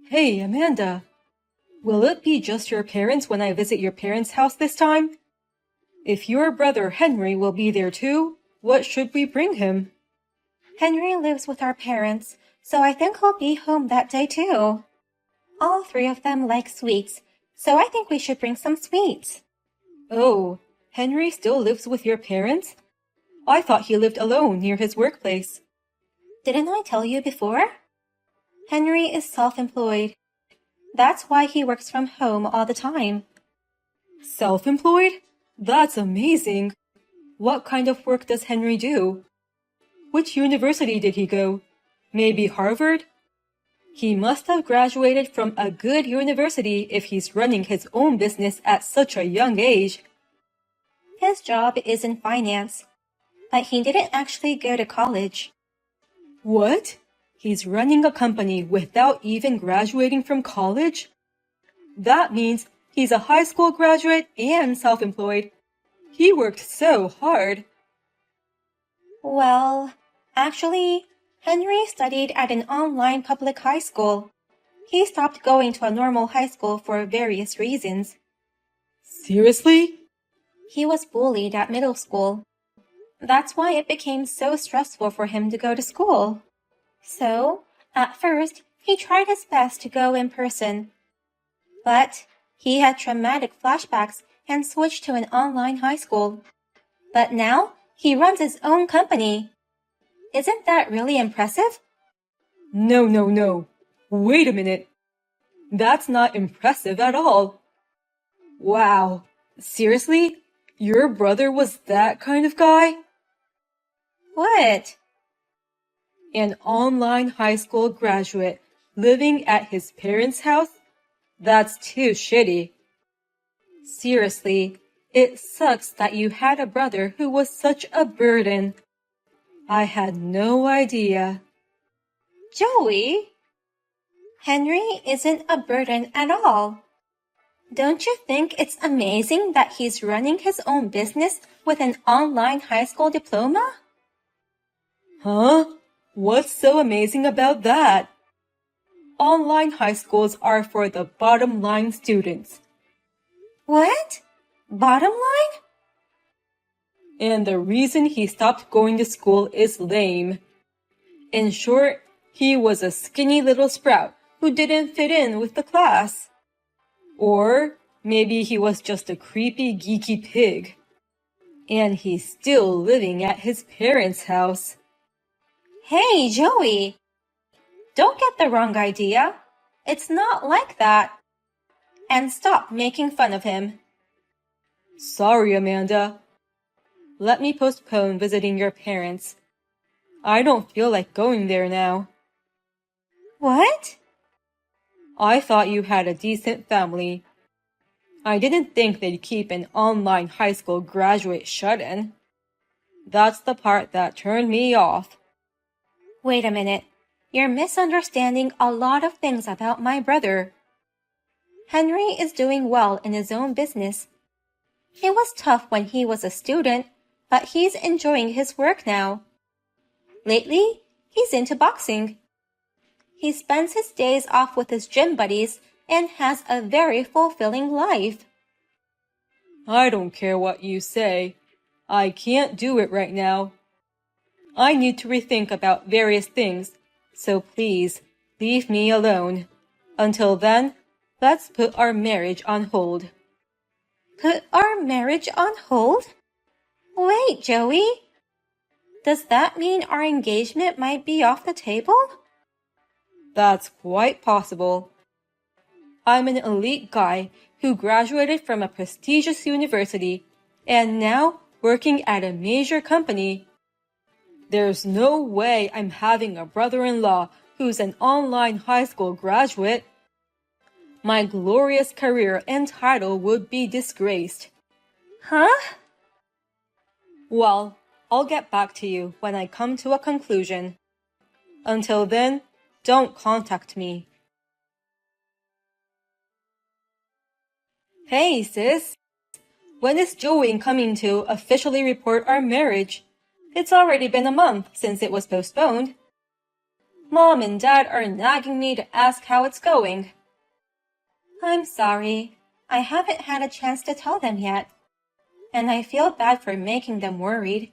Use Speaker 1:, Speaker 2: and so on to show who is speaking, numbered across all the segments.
Speaker 1: Hey, Amanda. Will it be just your parents when I visit your parents' house this time? If your brother Henry will be there too, what should we bring him?
Speaker 2: Henry lives with our parents, so I think he'll be home that day too. All three of them like sweets, so I think we should bring some sweets.
Speaker 1: Oh, Henry still lives with your parents? I thought he lived alone near his workplace.
Speaker 2: Didn't I tell you before? Henry is self-employed. That's why he works from home all the time.
Speaker 1: Self-employed? That's amazing. What kind of work does Henry do? Which university did he go? Maybe Harvard? He must have graduated from a good university if he's running his own business at such a young age.
Speaker 2: His job is in finance, but he didn't actually go to college.
Speaker 1: What? He's running a company without even graduating from college? That means he's a high school graduate and self-employed. He worked so hard.
Speaker 2: Well, actually, Henry studied at an online public high school. He stopped going to a normal high school for various reasons.
Speaker 1: Seriously?
Speaker 2: He was bullied at middle school. That's why it became so stressful for him to go to school. So, at first, he tried his best to go in person. But he had traumatic flashbacks and switched to an online high school. But now, he runs his own company. Isn't that really impressive?
Speaker 1: No. Wait a minute. That's not impressive at all. Wow. Seriously? Your brother was that kind of guy?
Speaker 2: What?
Speaker 1: An online high school graduate living at his parents' house? That's too shitty. Seriously, it sucks that you had a brother who was such a burden. I had no idea.
Speaker 2: Joey? Henry isn't a burden at all. Don't you think it's amazing that he's running his own business with an online high school diploma?
Speaker 1: Huh? What's so amazing about that? Online high schools are for the bottom line students.
Speaker 2: What? Bottom line?
Speaker 1: And the reason he stopped going to school is lame. In short, he was a skinny little sprout who didn't fit in with the class. Or maybe he was just a creepy, geeky pig. And he's still living at his parents' house.
Speaker 2: Hey, Joey! Don't get the wrong idea. It's not like that. And stop making fun of him.
Speaker 1: Sorry, Amanda. Let me postpone visiting your parents. I don't feel like going there now.
Speaker 2: What?
Speaker 1: I thought you had a decent family. I didn't think they'd keep an online high school graduate shut-in. That's the part that turned me off.
Speaker 2: Wait a minute. You're misunderstanding a lot of things about my brother. Henry is doing well in his own business. It was tough when he was a student, but he's enjoying his work now. Lately, he's into boxing. He spends his days off with his gym buddies and has a very fulfilling life.
Speaker 1: I don't care what you say. I can't do it right now. I need to rethink about various things, so please leave me alone. Until then, let's put our marriage on hold.
Speaker 2: Put our marriage on hold? Wait, Joey. Does that mean our engagement might be off the table?
Speaker 1: That's quite possible. I'm an elite guy who graduated from a prestigious university and now working at a major company. There's no way I'm having a brother-in-law who's an online high school graduate. My glorious career and title would be disgraced.
Speaker 2: Huh?
Speaker 1: Well, I'll get back to you when I come to a conclusion. Until then, don't contact me. Hey, sis. When is Joey coming to officially report our marriage? It's already been a month since it was postponed. Mom and Dad are nagging me to ask how it's going.
Speaker 2: I'm sorry. I haven't had a chance to tell them yet, and I feel bad for making them worried.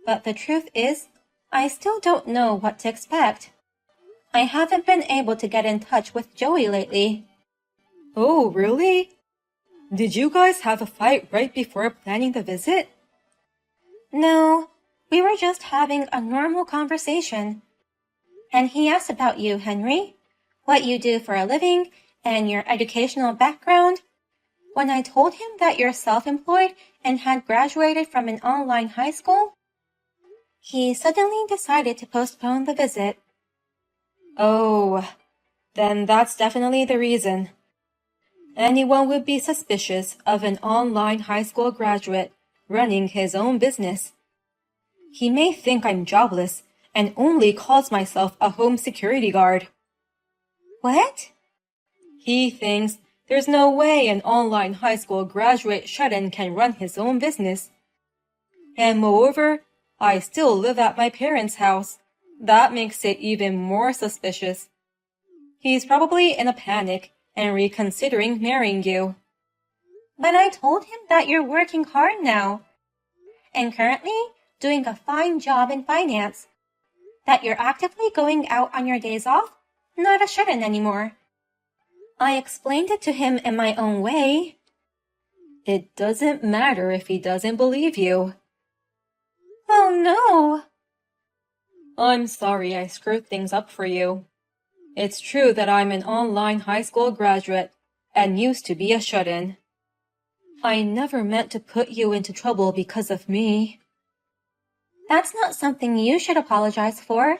Speaker 2: But the truth is, I still don't know what to expect. I haven't been able to get in touch with Joey lately.
Speaker 1: Oh, really? Did you guys have a fight right before planning the visit?
Speaker 2: No, we were just having a normal conversation. And he asked about you, Henry, what you do for a living, and your educational background. When I told him that you're self-employed and had graduated from an online high school, he suddenly decided to postpone the visit.
Speaker 1: Oh, then that's definitely the reason. Anyone would be suspicious of an online high school graduate running his own business. He may think I'm jobless and only calls myself a home security guard.
Speaker 2: What?
Speaker 1: He thinks there's no way an online high school graduate shut-in can run his own business. And moreover, I still live at my parents' house. That makes it even more suspicious. He's probably in a panic and reconsidering marrying you.
Speaker 2: But I told him that you're working hard now, and currently doing a fine job in finance, that you're actively going out on your days off, not a shut-in anymore. I explained it to him in my own way.
Speaker 1: It doesn't matter if he doesn't believe you.
Speaker 2: Oh no!
Speaker 1: I'm sorry I screwed things up for you. It's true that I'm an online high school graduate and used to be a shut-in. I never meant to put you into trouble because of me.
Speaker 2: That's not something you should apologize for.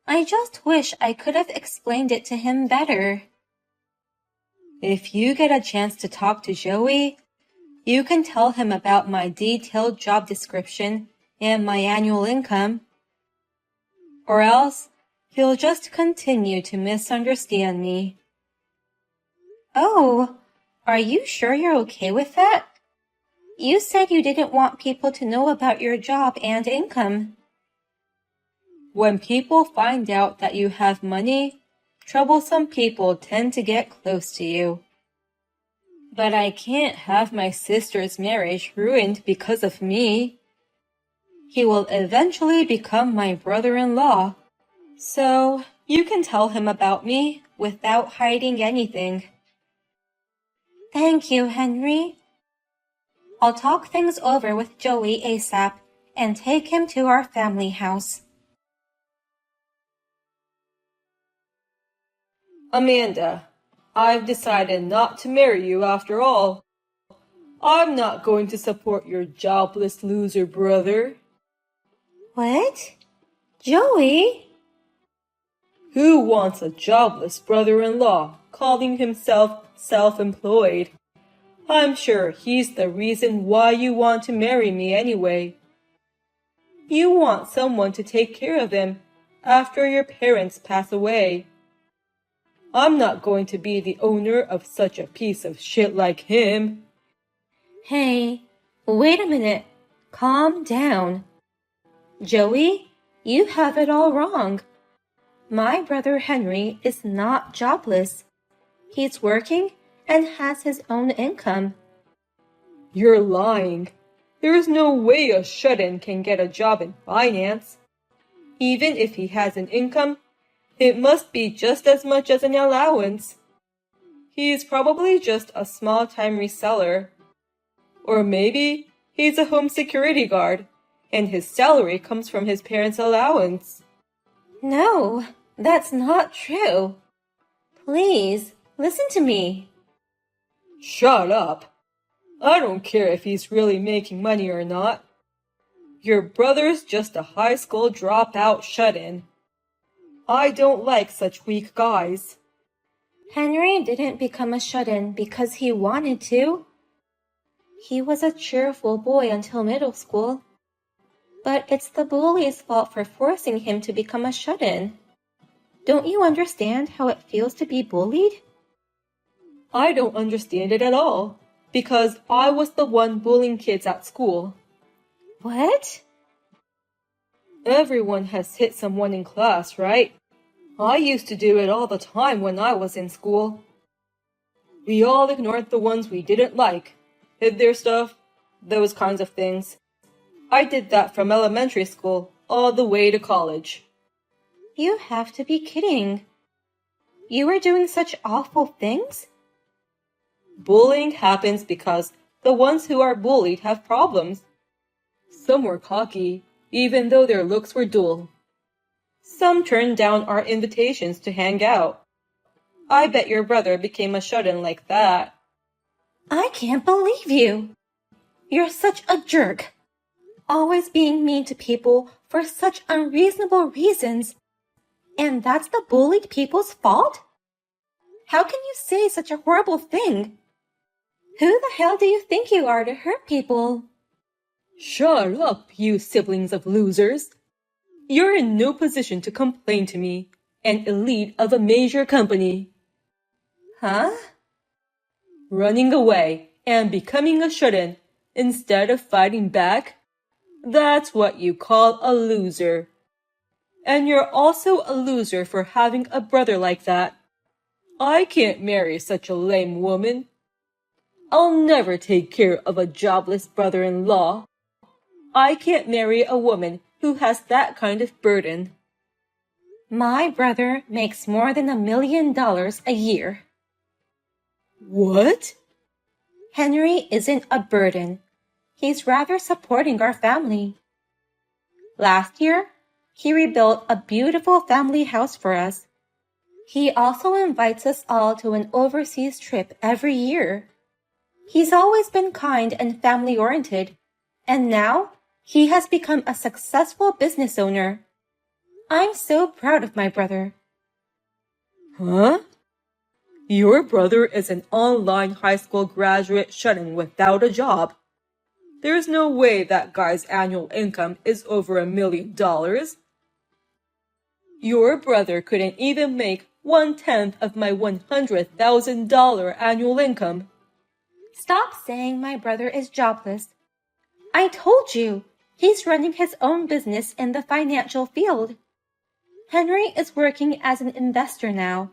Speaker 2: I just wish I could have explained it to him better.
Speaker 1: If you get a chance to talk to Joey, you can tell him about my detailed job description and my annual income. Or else, he'll just continue to misunderstand me.
Speaker 2: Oh, are you sure you're okay with that? You said you didn't want people to know about your job and income.
Speaker 1: When people find out that you have money, troublesome people tend to get close to you. But I can't have my sister's marriage ruined because of me. He will eventually become my brother-in-law, so you can tell him about me without hiding anything.
Speaker 2: Thank you, Henry. I'll talk things over with Joey ASAP and take him to our family house.
Speaker 1: Amanda, I've decided not to marry you after all. I'm not going to support your jobless loser brother.
Speaker 2: What? Joey?
Speaker 1: Who wants a jobless brother-in-law calling himself self-employed? I'm sure he's the reason why you want to marry me anyway. You want someone to take care of him after your parents pass away. I'm not going to be the owner of such a piece of shit like him.
Speaker 2: Hey, wait a minute. Calm down. Joey, you have it all wrong. My brother Henry is not jobless. He's working and has his own income.
Speaker 1: You're lying. There's no way a shut-in can get a job in finance. Even if he has an income, it must be just as much as an allowance. He's probably just a small-time reseller. Or maybe he's a home security guard, and his salary comes from his parents' allowance.
Speaker 2: No, that's not true. Please, listen to me.
Speaker 1: Shut up. I don't care if he's really making money or not. Your brother's just a high school dropout shut-in. I don't like such weak guys.
Speaker 2: Henry didn't become a shut-in because he wanted to. He was a cheerful boy until middle school. But it's the bully's fault for forcing him to become a shut-in. Don't you understand how it feels to be bullied?
Speaker 1: I don't understand it at all, because I was the one bullying kids at school.
Speaker 2: What?
Speaker 1: Everyone has hit someone in class, right? I used to do it all the time when I was in school. We all ignored the ones we didn't like, hid their stuff, those kinds of things. I did that from elementary school all the way to college.
Speaker 2: You have to be kidding. You were doing such awful things?
Speaker 1: Bullying happens because the ones who are bullied have problems. Some were cocky, even though their looks were dull. Some turned down our invitations to hang out. I bet your brother became a shut-in like that.
Speaker 2: I can't believe you. You're such a jerk. Always being mean to people for such unreasonable reasons. And that's the bullied people's fault? How can you say such a horrible thing? Who the hell do you think you are to hurt people?
Speaker 1: Shut up, you siblings of losers. You're in no position to complain to me, an elite of a major company.
Speaker 2: Huh?
Speaker 1: Running away and becoming a shut-in instead of fighting back? That's what you call a loser. And you're also a loser for having a brother like that. I can't marry such a lame woman. I'll never take care of a jobless brother-in-law. I can't marry a woman who has that kind of burden.
Speaker 2: My brother makes more than $1 million a year.
Speaker 1: What?
Speaker 2: Henry isn't a burden. He's rather supporting our family. Last year, he rebuilt a beautiful family house for us. He also invites us all to an overseas trip every year. He's always been kind and family-oriented, and now he has become a successful business owner. I'm so proud of my brother.
Speaker 1: Huh? Your brother is an online high school graduate shut-in without a job. There's no way that guy's annual income is over $1 million. Your brother couldn't even make 1/10 of my $100,000 annual income.
Speaker 2: Stop saying my brother is jobless. I told you, he's running his own business in the financial field. Henry is working as an investor now.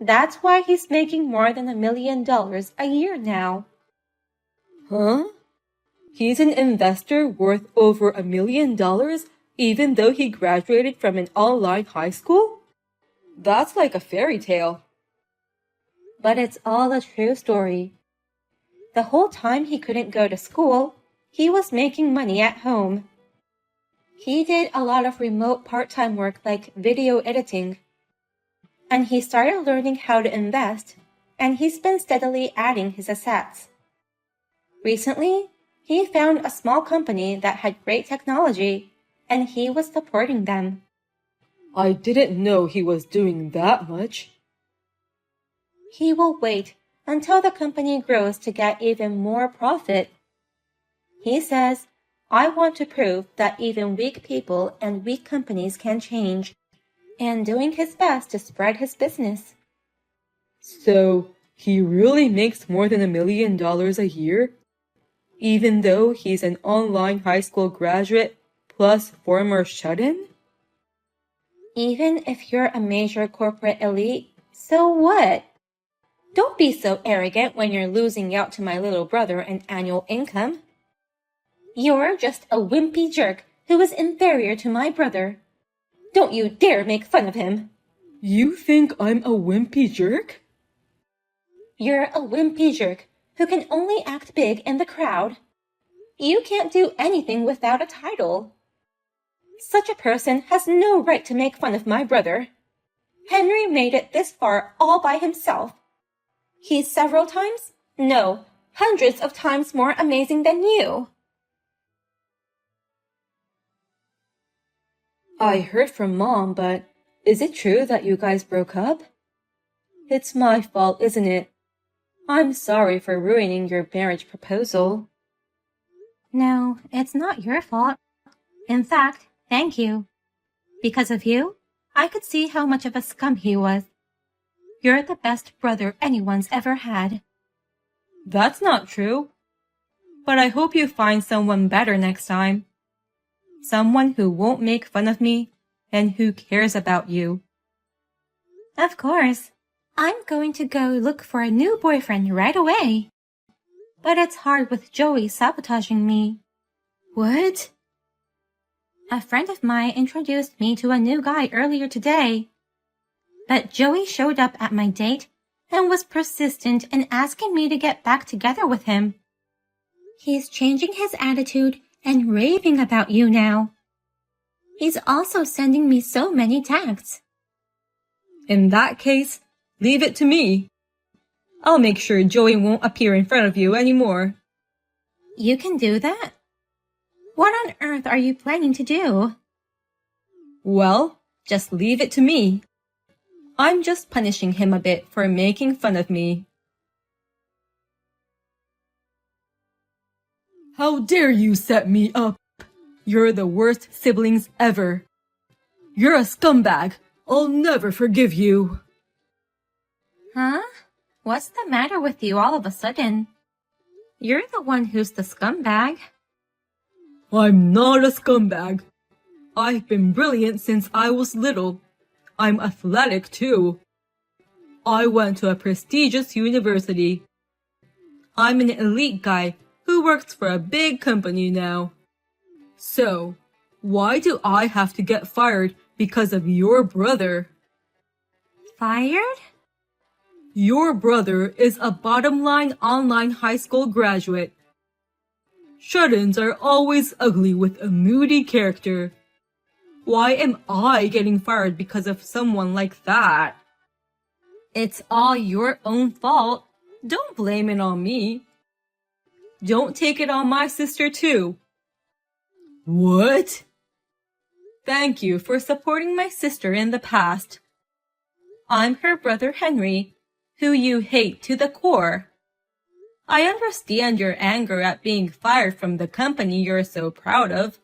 Speaker 2: That's why he's making more than $1 million a year now.
Speaker 1: Huh? He's an investor worth over $1 million even though he graduated from an online high school? That's like a fairy tale.
Speaker 2: But it's all a true story. The whole time he couldn't go to school, he was making money at home. He did a lot of remote part-time work like video editing. And he started learning how to invest, and he's been steadily adding his assets. Recently, he found a small company that had great technology, and he was supporting them.
Speaker 1: I didn't know he was doing that much.
Speaker 2: He will wait until the company grows to get even more profit. He says, I want to prove that even weak people and weak companies can change, and doing his best to spread his business.
Speaker 1: So, he really makes more than $1 million a year? Even though he's an online high school graduate plus former shut-in?
Speaker 2: Even if you're a major corporate elite, so what? Don't be so arrogant when you're losing out to my little brother an annual income. You're just a wimpy jerk who is inferior to my brother. Don't you dare make fun of him.
Speaker 1: You think I'm a wimpy jerk?
Speaker 2: You're a wimpy jerk who can only act big in the crowd. You can't do anything without a title. Such a person has no right to make fun of my brother. Henry made it this far all by himself. He's several times, no, hundreds of times more amazing than you.
Speaker 1: I heard from Mom, but is it true that you guys broke up? It's my fault, isn't it? I'm sorry for ruining your marriage proposal.
Speaker 2: No, it's not your fault. In fact, thank you. Because of you, I could see how much of a scum he was. You're the best brother anyone's ever had.
Speaker 1: That's not true. But I hope you find someone better next time. Someone who won't make fun of me and who cares about you.
Speaker 2: Of course. I'm going to go look for a new boyfriend right away. But it's hard with Joey sabotaging me.
Speaker 1: What?
Speaker 2: A friend of mine introduced me to a new guy earlier today. But Joey showed up at my date and was persistent in asking me to get back together with him. He's changing his attitude and raving about you now. He's also sending me so many texts.
Speaker 1: In that case, leave it to me. I'll make sure Joey won't appear in front of you anymore.
Speaker 2: You can do that? What on earth are you planning to do?
Speaker 1: Well, just leave it to me. I'm just punishing him a bit for making fun of me. How dare you set me up? You're the worst siblings ever. You're a scumbag. I'll never forgive you.
Speaker 2: Huh? What's the matter with you all of a sudden? You're the one who's the scumbag.
Speaker 1: I'm not a scumbag. I've been brilliant since I was little. I'm athletic too. I went to a prestigious university. I'm an elite guy who works for a big company now. So, why do I have to get fired because of your brother?
Speaker 2: Fired?
Speaker 1: Your brother is a bottom-line online high school graduate. Shut-ins are always ugly with a moody character. Why am I getting fired because of someone like that? It's all your own fault. Don't blame it on me. Don't take it on my sister too. What? Thank you for supporting my sister in the past. I'm her brother Henry, who you hate to the core. I understand your anger at being fired from the company you're so proud of.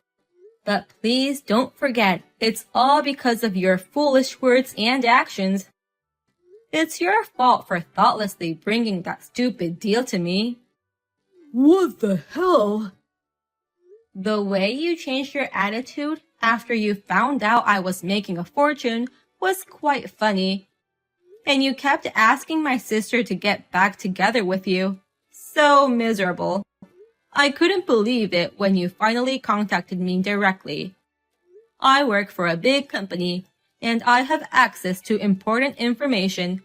Speaker 1: But please don't forget, it's all because of your foolish words and actions. It's your fault for thoughtlessly bringing that stupid deal to me. What the hell? The way you changed your attitude after you found out I was making a fortune was quite funny. And you kept asking my sister to get back together with you. So miserable. I couldn't believe it when you finally contacted me directly. I work for a big company, and I have access to important information.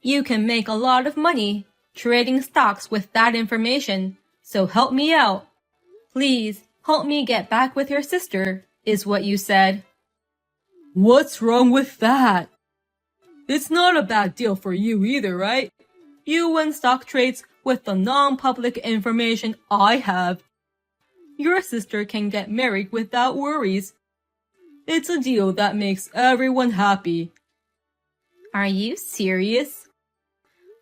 Speaker 1: You can make a lot of money trading stocks with that information, so help me out. Please, help me get back with your sister, is what you said. What's wrong with that? It's not a bad deal for you either, right? You win stock trades with the non-public information I have. Your sister can get married without worries. It's a deal that makes everyone happy. Are you serious?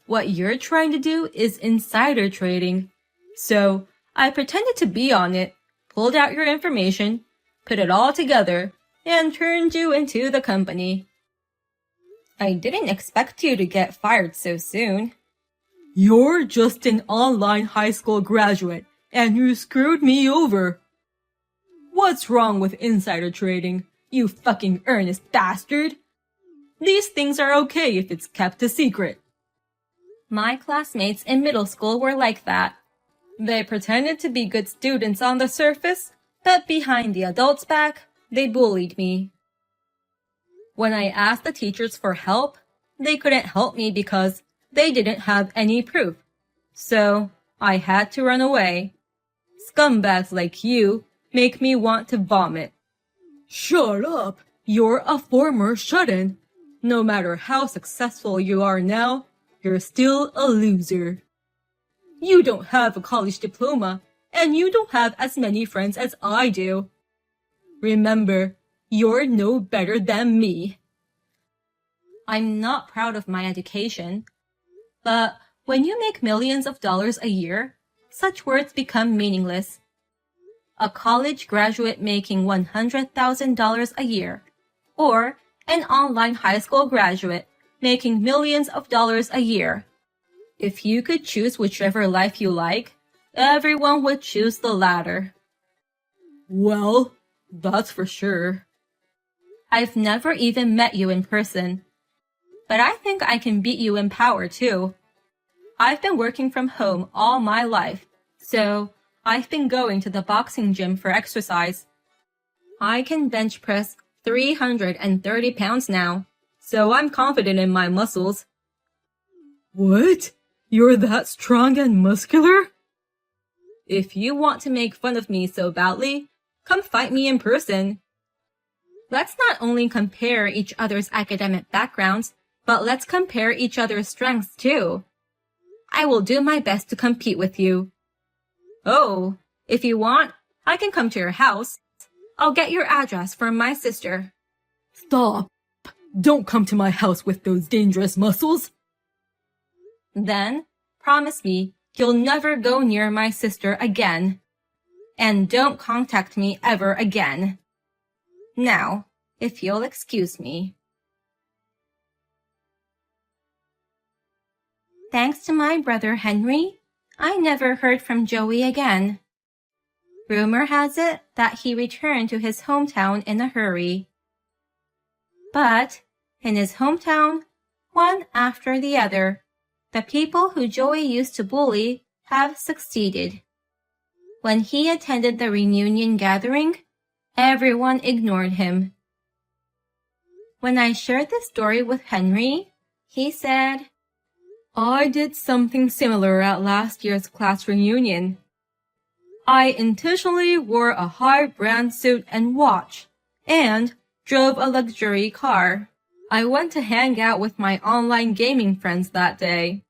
Speaker 1: What you're trying to do is insider trading. So, I pretended to be on it, pulled out your information, put it all together, and turned you into the company. I didn't expect you to get fired so soon. You're just an online high school graduate, and you screwed me over. What's wrong with insider trading, you fucking earnest bastard? These things are okay if it's kept a secret. My classmates in middle school were like that. They pretended to be good students on the surface, but behind the adults' back, they bullied me. When I asked the teachers for help, they couldn't help me because they didn't have any proof. So, I had to run away. Scumbags like you make me want to vomit. Shut up! You're a former shut-in. No matter how successful you are now, you're still a loser. You don't have a college diploma, and you don't have as many friends as I do. Remember, you're no better than me. I'm not proud of my education. But when you make millions of dollars a year, such words become meaningless. A college graduate making $100,000 a year, or an online high school graduate making millions of dollars a year. If you could choose whichever life you like, everyone would choose the latter. Well, that's for sure. I've never even met you in person. But I think I can beat you in power too. I've been working from home all my life, so I've been going to the boxing gym for exercise. I can bench press 330 pounds now, so I'm confident in my muscles. What? You're that strong and muscular? If you want to make fun of me so badly, come fight me in person. Let's not only compare each other's academic backgrounds, but let's compare each other's strengths too. I will do my best to compete with you. Oh, if you want, I can come to your house. I'll get your address from my sister. Stop! Don't come to my house with those dangerous muscles. Then, promise me you'll never go near my sister again. And don't contact me ever again. Now, if you'll excuse me.
Speaker 2: Thanks to my brother Henry, I never heard from Joey again. Rumor has it that he returned to his hometown in a hurry. But, in his hometown, one after the other, the people who Joey used to bully have succeeded. When he attended the reunion gathering, everyone ignored him. When I shared this story with Henry, he said, I did something similar at last year's class reunion. I intentionally wore a high-brand suit and watch, and drove a luxury car. I went to hang out with my online gaming friends that day.